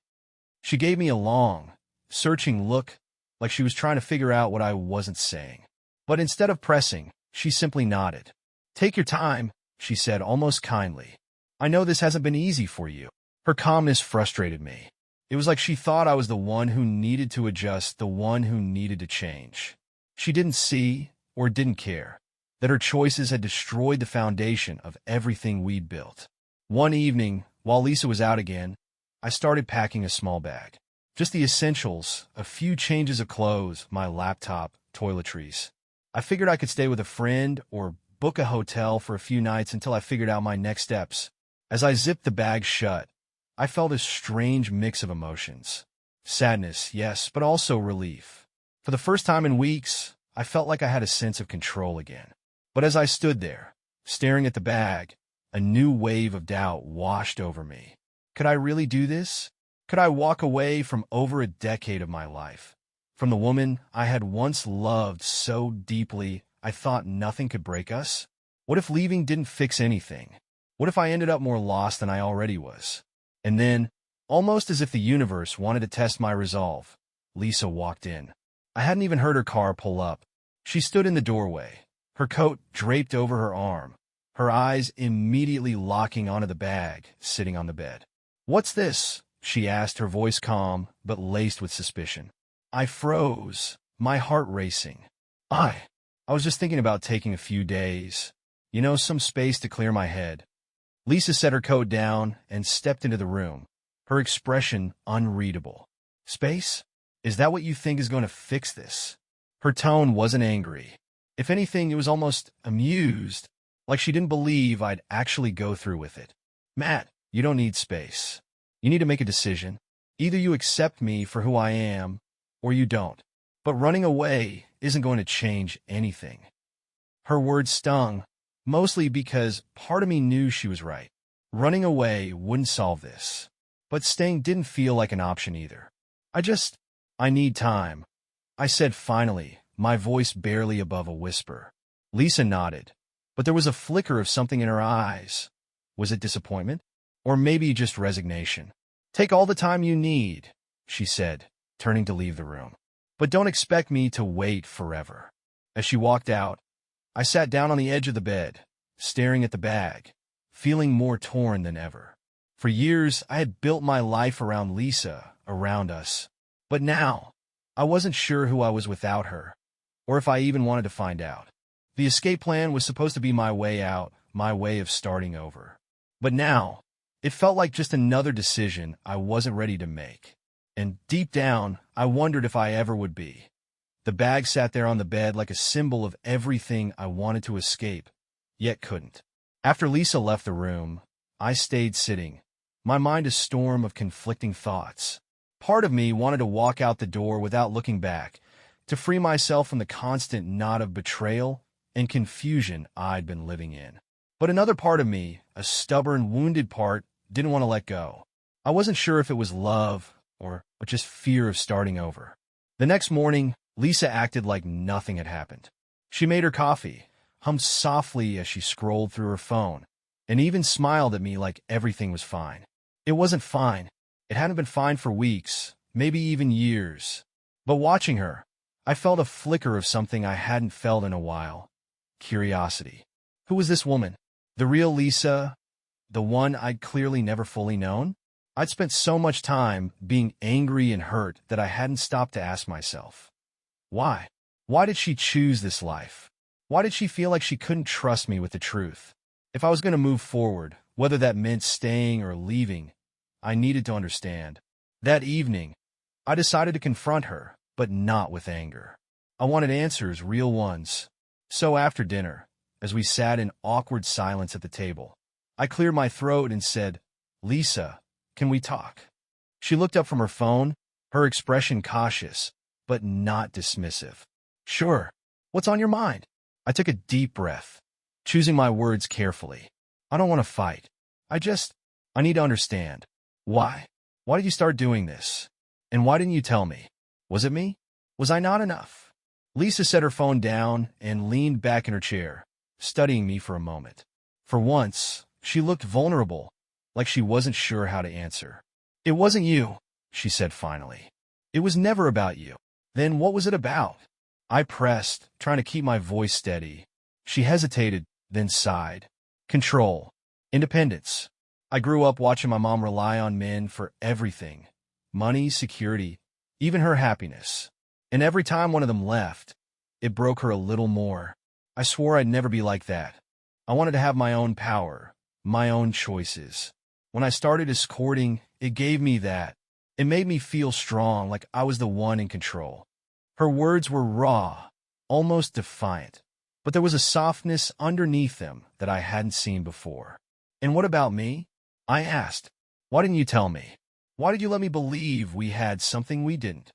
She gave me a long, searching look, like she was trying to figure out what I wasn't saying. But instead of pressing, she simply nodded. "Take your time," she said almost kindly. "I know this hasn't been easy for you." Her calmness frustrated me. It was like she thought I was the one who needed to adjust, the one who needed to change. She didn't see, or didn't care, that her choices had destroyed the foundation of everything we'd built. One evening, while Lisa was out again, I started packing a small bag. Just the essentials, a few changes of clothes, my laptop, toiletries. I figured I could stay with a friend or book a hotel for a few nights until I figured out my next steps. As I zipped the bag shut, I felt a strange mix of emotions. Sadness, yes, but also relief. For the first time in weeks, I felt like I had a sense of control again. But as I stood there, staring at the bag, a new wave of doubt washed over me. Could I really do this? Could I walk away from over a decade of my life? From the woman I had once loved so deeply I thought nothing could break us? What if leaving didn't fix anything? What if I ended up more lost than I already was? And then, almost as if the universe wanted to test my resolve, Lisa walked in. I hadn't even heard her car pull up. She stood in the doorway, her coat draped over her arm, her eyes immediately locking onto the bag sitting on the bed. "What's this?" she asked, her voice calm but laced with suspicion. I froze, my heart racing. I was just thinking about taking a few days. Some space to clear my head. Lisa set her coat down and stepped into the room, her expression unreadable. "Space? Is that what you think is going to fix this?" Her tone wasn't angry. If anything, it was almost amused, like she didn't believe I'd actually go through with it. "Matt, you don't need space. You need to make a decision. Either you accept me for who I am, or you don't. But running away isn't going to change anything." Her words stung, mostly because part of me knew she was right. Running away wouldn't solve this. But staying didn't feel like an option either. I need time," I said finally, my voice barely above a whisper. Lisa nodded, but there was a flicker of something in her eyes. Was it disappointment? Or maybe just resignation? "Take all the time you need," she said, turning to leave the room. "But don't expect me to wait forever." As she walked out, I sat down on the edge of the bed, staring at the bag, feeling more torn than ever. For years, I had built my life around Lisa, around us. But now, I wasn't sure who I was without her, or if I even wanted to find out. The escape plan was supposed to be my way out, my way of starting over. But now, it felt like just another decision I wasn't ready to make. And deep down, I wondered if I ever would be. The bag sat there on the bed like a symbol of everything I wanted to escape, yet couldn't. After Lisa left the room, I stayed sitting, my mind a storm of conflicting thoughts. Part of me wanted to walk out the door without looking back, to free myself from the constant knot of betrayal and confusion I'd been living in. But another part of me, a stubborn, wounded part, didn't want to let go. I wasn't sure if it was love or just fear of starting over. The next morning, Lisa acted like nothing had happened. She made her coffee, hummed softly as she scrolled through her phone, and even smiled at me like everything was fine. It wasn't fine. It hadn't been fine for weeks, maybe even years. But watching her, I felt a flicker of something I hadn't felt in a while. Curiosity. Who was this woman? The real Lisa? The one I'd clearly never fully known? I'd spent so much time being angry and hurt that I hadn't stopped to ask myself, why? Why did she choose this life? Why did she feel like she couldn't trust me with the truth? If I was going to move forward, whether that meant staying or leaving, I needed to understand. That evening, I decided to confront her, but not with anger. I wanted answers, real ones. So after dinner, as we sat in awkward silence at the table, I cleared my throat and said, "Lisa, can we talk?" She looked up from her phone, her expression cautious, but not dismissive. "Sure. What's on your mind?" I took a deep breath, choosing my words carefully. I don't want to fight. I need to understand. Why? Why did you start doing this? And why didn't you tell me? Was it me? Was I not enough? Lisa set her phone down and leaned back in her chair, studying me for a moment. For once, she looked vulnerable, like she wasn't sure how to answer. It wasn't you, she said finally. It was never about you. Then what was it about? I pressed, trying to keep my voice steady. She hesitated, then sighed. Control. Independence. I grew up watching my mom rely on men for everything. Money, security, even her happiness. And every time one of them left, it broke her a little more. I swore I'd never be like that. I wanted to have my own power, my own choices. When I started escorting, it gave me that. It made me feel strong, like I was the one in control. Her words were raw, almost defiant, but there was a softness underneath them that I hadn't seen before. And what about me? I asked. Why didn't you tell me? Why did you let me believe we had something we didn't?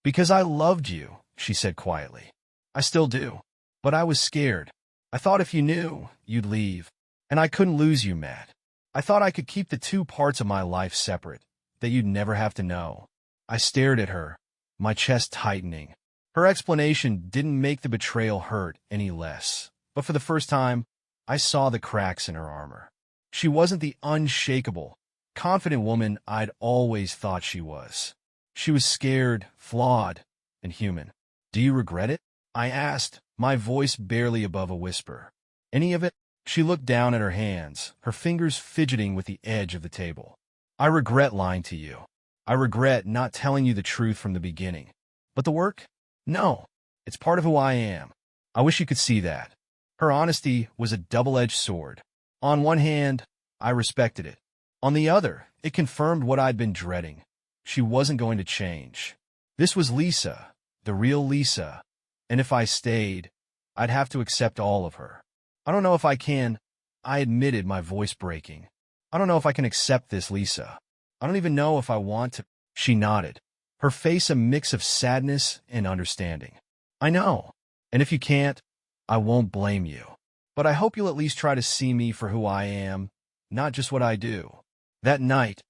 Because I loved you, she said quietly. I still do. But I was scared. I thought if you knew, you'd leave. And I couldn't lose you, Matt. I thought I could keep the two parts of my life separate, that you'd never have to know. I stared at her, my chest tightening. Her explanation didn't make the betrayal hurt any less. But for the first time, I saw the cracks in her armor. She wasn't the unshakable, confident woman I'd always thought she was. She was scared, flawed, and human. Do you regret it? I asked, my voice barely above a whisper. Any of it? She looked down at her hands, her fingers fidgeting with the edge of the table. I regret lying to you. I regret not telling you the truth from the beginning. But the work? No. It's part of who I am. I wish you could see that. Her honesty was a double-edged sword. On one hand, I respected it. On the other, it confirmed what I'd been dreading. She wasn't going to change. This was Lisa, the real Lisa, and if I stayed, I'd have to accept all of her. I don't know if I can. I admitted, my voice breaking. I don't know if I can accept this, Lisa. I don't even know if I want to. She nodded, her face a mix of sadness and understanding. I know, and if you can't, I won't blame you. But I hope you'll at least try to see me for who I am, not just what I do. That night,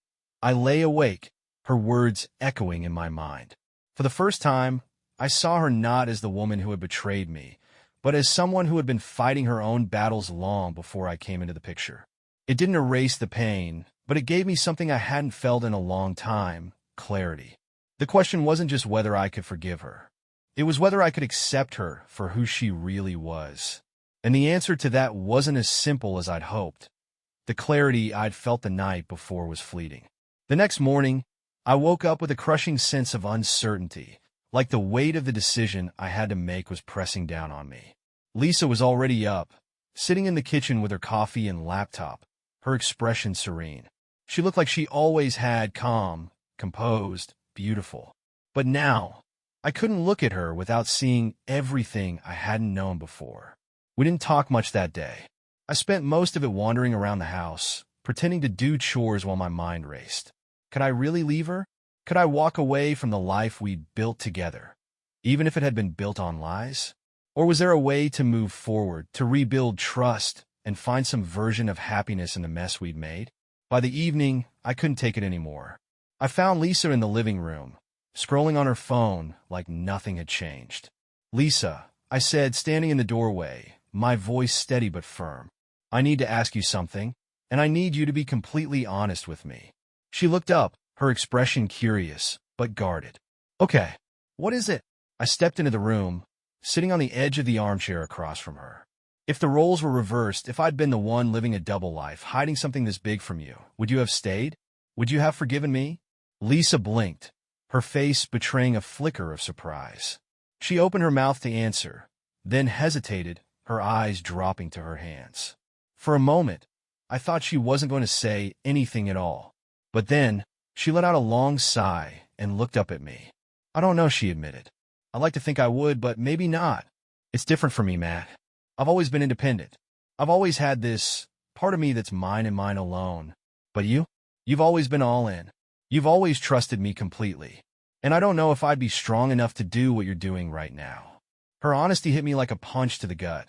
I lay awake, her words echoing in my mind. For the first time, I saw her not as the woman who had betrayed me, but as someone who had been fighting her own battles long before I came into the picture. It didn't erase the pain, but it gave me something I hadn't felt in a long time: clarity. The question wasn't just whether I could forgive her. It was whether I could accept her for who she really was. And the answer to that wasn't as simple as I'd hoped. The clarity I'd felt the night before was fleeting. The next morning, I woke up with a crushing sense of uncertainty, like the weight of the decision I had to make was pressing down on me. Lisa was already up, sitting in the kitchen with her coffee and laptop, her expression serene. She looked like she always had, calm, composed, beautiful. But now, I couldn't look at her without seeing everything I hadn't known before. We didn't talk much that day. I spent most of it wandering around the house, pretending to do chores while my mind raced. Could I really leave her? Could I walk away from the life we'd built together, even if it had been built on lies? Or was there a way to move forward, to rebuild trust, and find some version of happiness in the mess we'd made? By the evening, I couldn't take it anymore. I found Lisa in the living room, scrolling on her phone like nothing had changed. Lisa, I said, standing in the doorway, my voice steady but firm. I need to ask you something, and I need you to be completely honest with me. She looked up, her expression curious, but guarded. Okay, what is it? I stepped into the room, sitting on the edge of the armchair across from her. If the roles were reversed, if I'd been the one living a double life, hiding something this big from you, would you have stayed? Would you have forgiven me? Lisa blinked, her face betraying a flicker of surprise. She opened her mouth to answer, then hesitated, her eyes dropping to her hands. For a moment, I thought she wasn't going to say anything at all. But then, she let out a long sigh and looked up at me. I don't know, she admitted. I'd like to think I would, but maybe not. It's different for me, Matt. I've always been independent. I've always had this part of me that's mine and mine alone. But you? You've always been all in. You've always trusted me completely. And I don't know if I'd be strong enough to do what you're doing right now. Her honesty hit me like a punch to the gut.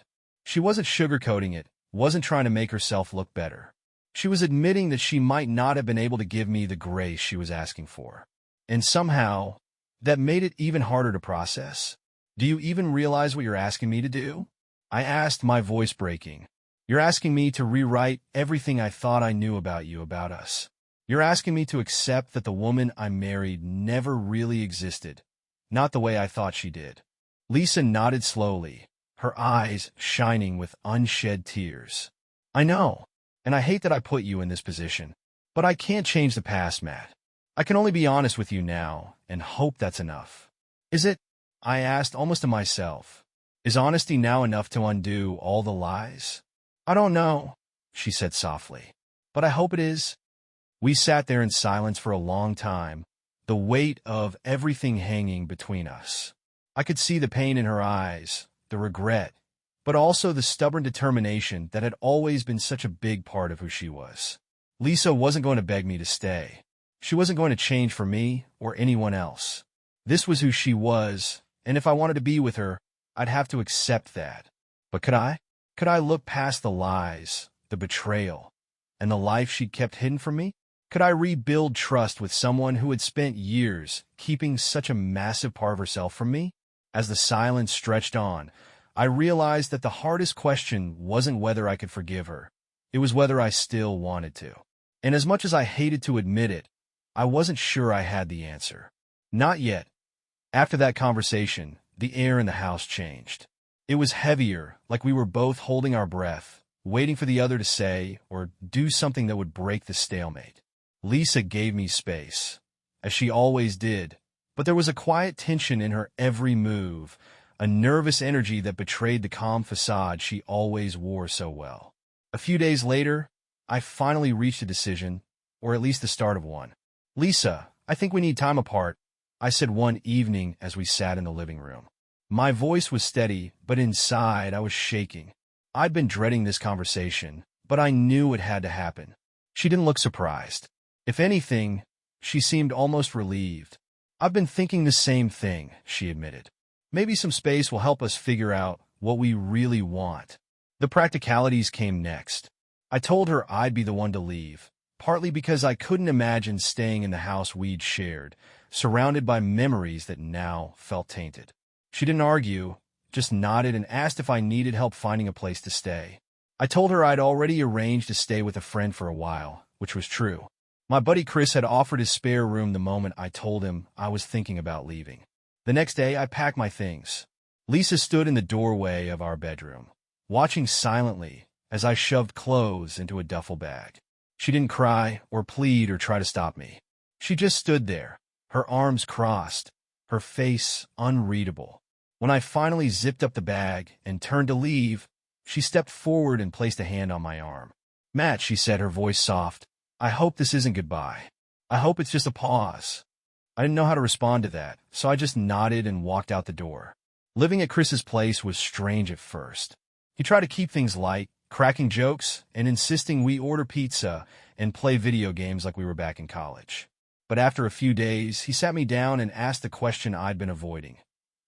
She wasn't sugarcoating it, wasn't trying to make herself look better. She was admitting that she might not have been able to give me the grace she was asking for. And somehow, that made it even harder to process. Do you even realize what you're asking me to do? I asked, my voice breaking. You're asking me to rewrite everything I thought I knew about you, about us. You're asking me to accept that the woman I married never really existed, not the way I thought she did. Lisa nodded slowly, her eyes shining with unshed tears. I know, and I hate that I put you in this position, but I can't change the past, Matt. I can only be honest with you now and hope that's enough. Is it? I asked, almost to myself. Is honesty now enough to undo all the lies? I don't know, she said softly, but I hope it is. We sat there in silence for a long time, the weight of everything hanging between us. I could see the pain in her eyes, the regret, but also the stubborn determination that had always been such a big part of who she was. Lisa wasn't going to beg me to stay. She wasn't going to change for me or anyone else. This was who she was, and if I wanted to be with her, I'd have to accept that. But could I? Could I look past the lies, the betrayal, and the life she'd kept hidden from me? Could I rebuild trust with someone who had spent years keeping such a massive part of herself from me? As the silence stretched on, I realized that the hardest question wasn't whether I could forgive her. It was whether I still wanted to. And as much as I hated to admit it, I wasn't sure I had the answer. Not yet. After that conversation, the air in the house changed. It was heavier, like we were both holding our breath, waiting for the other to say or do something that would break the stalemate. Lisa gave me space, as she always did, but there was a quiet tension in her every move, a nervous energy that betrayed the calm facade she always wore so well. A few days later, I finally reached a decision, or at least the start of one. Lisa, I think we need time apart, I said one evening as we sat in the living room. My voice was steady, but inside I was shaking. I'd been dreading this conversation, but I knew it had to happen. She didn't look surprised. If anything, she seemed almost relieved. I've been thinking the same thing, she admitted. Maybe some space will help us figure out what we really want. The practicalities came next. I told her I'd be the one to leave, partly because I couldn't imagine staying in the house we'd shared, surrounded by memories that now felt tainted. She didn't argue, just nodded and asked if I needed help finding a place to stay. I told her I'd already arranged to stay with a friend for a while, which was true. My buddy Chris had offered his spare room the moment I told him I was thinking about leaving. The next day, I packed my things. Lisa stood in the doorway of our bedroom, watching silently as I shoved clothes into a duffel bag. She didn't cry or plead or try to stop me. She just stood there, her arms crossed, her face unreadable. When I finally zipped up the bag and turned to leave, she stepped forward and placed a hand on my arm. Matt, she said, her voice soft, I hope this isn't goodbye. I hope it's just a pause. I didn't know how to respond to that, so I just nodded and walked out the door. Living at Chris's place was strange at first. He tried to keep things light, cracking jokes and insisting we order pizza and play video games like we were back in college. But after a few days, he sat me down and asked the question I'd been avoiding.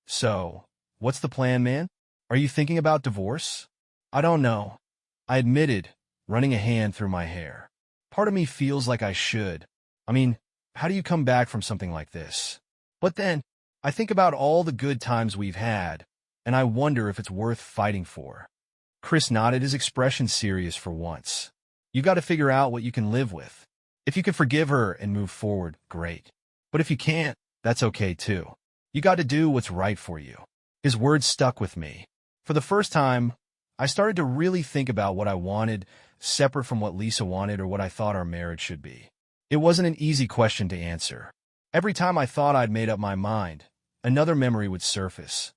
So, what's the plan, man? Are you thinking about divorce? I don't know, I admitted, running a hand through my hair. Part of me feels like I should. I mean, how do you come back from something like this? But then, I think about all the good times we've had, and I wonder if it's worth fighting for. Chris nodded, his expression serious for once. You got to figure out what you can live with. If you can forgive her and move forward, great. But if you can't, that's okay too. You got to do what's right for you. His words stuck with me. For the first time, I started to really think about what I wanted, separate from what Lisa wanted or what I thought our marriage should be. It wasn't an easy question to answer. Every time I thought I'd made up my mind, another memory would surface.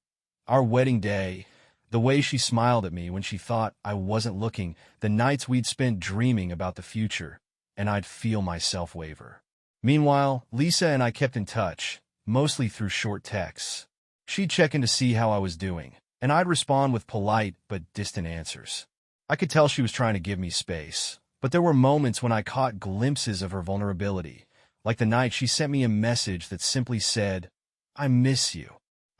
Our wedding day, the way she smiled at me when she thought I wasn't looking, the nights we'd spent dreaming about the future, and I'd feel myself waver. Meanwhile, Lisa and I kept in touch, mostly through short texts. She'd check in to see how I was doing, and I'd respond with polite but distant answers. I could tell she was trying to give me space, but there were moments when I caught glimpses of her vulnerability, like the night she sent me a message that simply said, I miss you.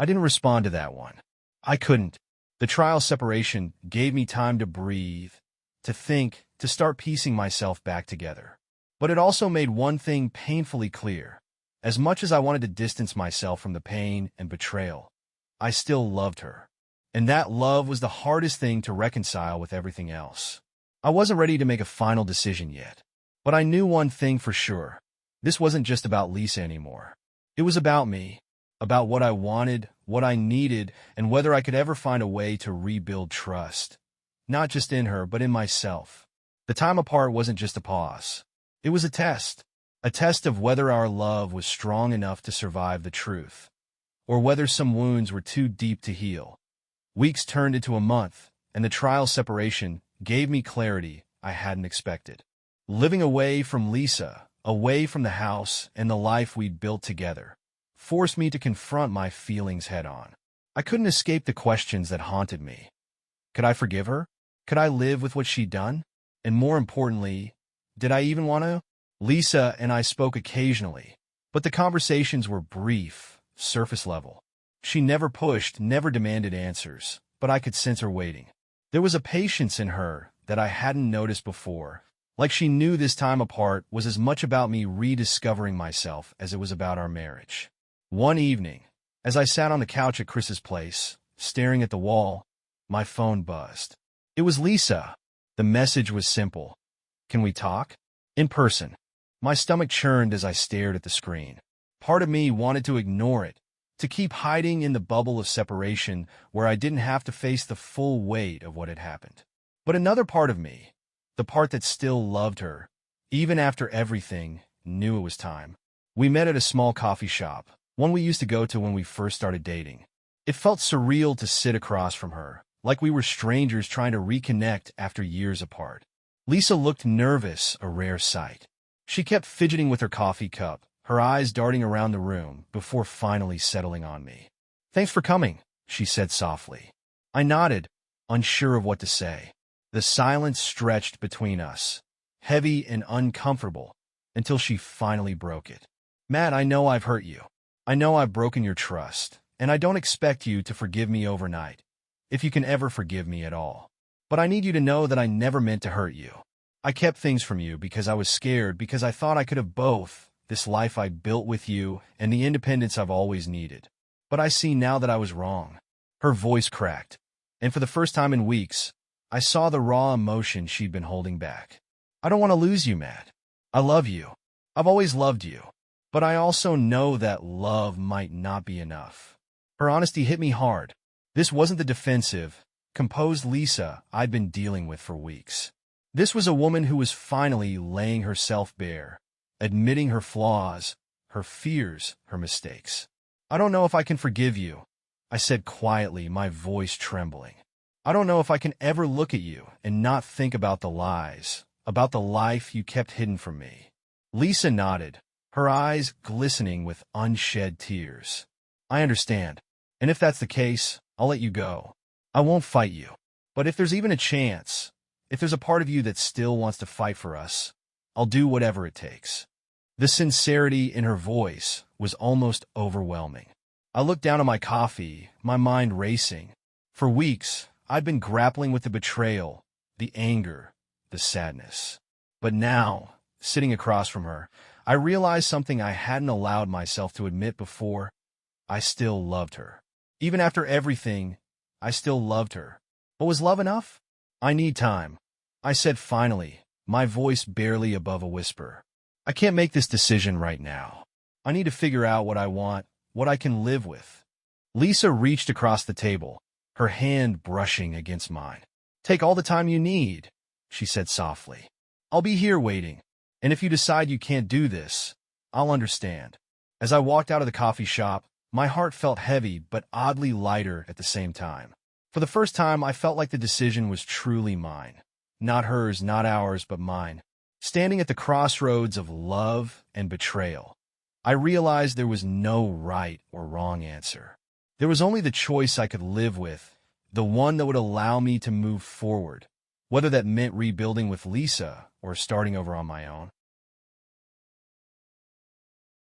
I didn't respond to that one. I couldn't. The trial separation gave me time to breathe, to think, to start piecing myself back together. But it also made one thing painfully clear. As much as I wanted to distance myself from the pain and betrayal, I still loved her. And that love was the hardest thing to reconcile with everything else. I wasn't ready to make a final decision yet. But I knew one thing for sure. This wasn't just about Lisa anymore. It was about me, about what I wanted, what I needed, and whether I could ever find a way to rebuild trust. Not just in her, but in myself. The time apart wasn't just a pause. It was a test of whether our love was strong enough to survive the truth, or whether some wounds were too deep to heal. Weeks turned into a month, and the trial separation gave me clarity I hadn't expected. Living away from Lisa, away from the house and the life we'd built together, forced me to confront my feelings head-on. I couldn't escape the questions that haunted me. Could I forgive her? Could I live with what she'd done? And more importantly, did I even want to? Lisa and I spoke occasionally, but the conversations were brief, surface level. She never pushed, never demanded answers, but I could sense her waiting. There was a patience in her that I hadn't noticed before, like she knew this time apart was as much about me rediscovering myself as it was about our marriage. One evening, as I sat on the couch at Chris's place, staring at the wall, my phone buzzed. It was Lisa. The message was simple. Can we talk? In person. My stomach churned as I stared at the screen. Part of me wanted to ignore it, to keep hiding in the bubble of separation where I didn't have to face the full weight of what had happened. But another part of me, the part that still loved her, even after everything, knew it was time. We met at a small coffee shop, one we used to go to when we first started dating. It felt surreal to sit across from her, like we were strangers trying to reconnect after years apart. Lisa looked nervous, a rare sight. She kept fidgeting with her coffee cup, her eyes darting around the room before finally settling on me. "Thanks for coming," she said softly. I nodded, unsure of what to say. The silence stretched between us, heavy and uncomfortable, until she finally broke it. "Matt, I know I've hurt you. I know I've broken your trust, and I don't expect you to forgive me overnight, if you can ever forgive me at all. But I need you to know that I never meant to hurt you. I kept things from you because I was scared, because I thought I could have both, this life I built with you and the independence I've always needed. But I see now that I was wrong." Her voice cracked, and for the first time in weeks, I saw the raw emotion she'd been holding back. "I don't want to lose you, Matt. I love you. I've always loved you. But I also know that love might not be enough." Her honesty hit me hard. This wasn't the defensive, composed Lisa I'd been dealing with for weeks. This was a woman who was finally laying herself bare, admitting her flaws, her fears, her mistakes. "I don't know if I can forgive you," I said quietly, my voice trembling. "I don't know if I can ever look at you and not think about the lies, about the life you kept hidden from me." Lisa nodded, her eyes glistening with unshed tears. "I understand. And if that's the case, I'll let you go. I won't fight you. But if there's even a chance, if there's a part of you that still wants to fight for us, I'll do whatever it takes." The sincerity in her voice was almost overwhelming. I looked down at my coffee, my mind racing. For weeks, I'd been grappling with the betrayal, the anger, the sadness. But now, sitting across from her, I realized something I hadn't allowed myself to admit before. I still loved her. Even after everything, I still loved her. But was love enough? "I need time," I said finally, my voice barely above a whisper. "I can't make this decision right now. I need to figure out what I want, what I can live with." Lisa reached across the table, her hand brushing against mine. "Take all the time you need," she said softly. "I'll be here waiting. And if you decide you can't do this, I'll understand." As I walked out of the coffee shop, my heart felt heavy but oddly lighter at the same time. For the first time, I felt like the decision was truly mine. Not hers, not ours, but mine. Standing at the crossroads of love and betrayal, I realized there was no right or wrong answer. There was only the choice I could live with, the one that would allow me to move forward, whether that meant rebuilding with Lisa or starting over on my own.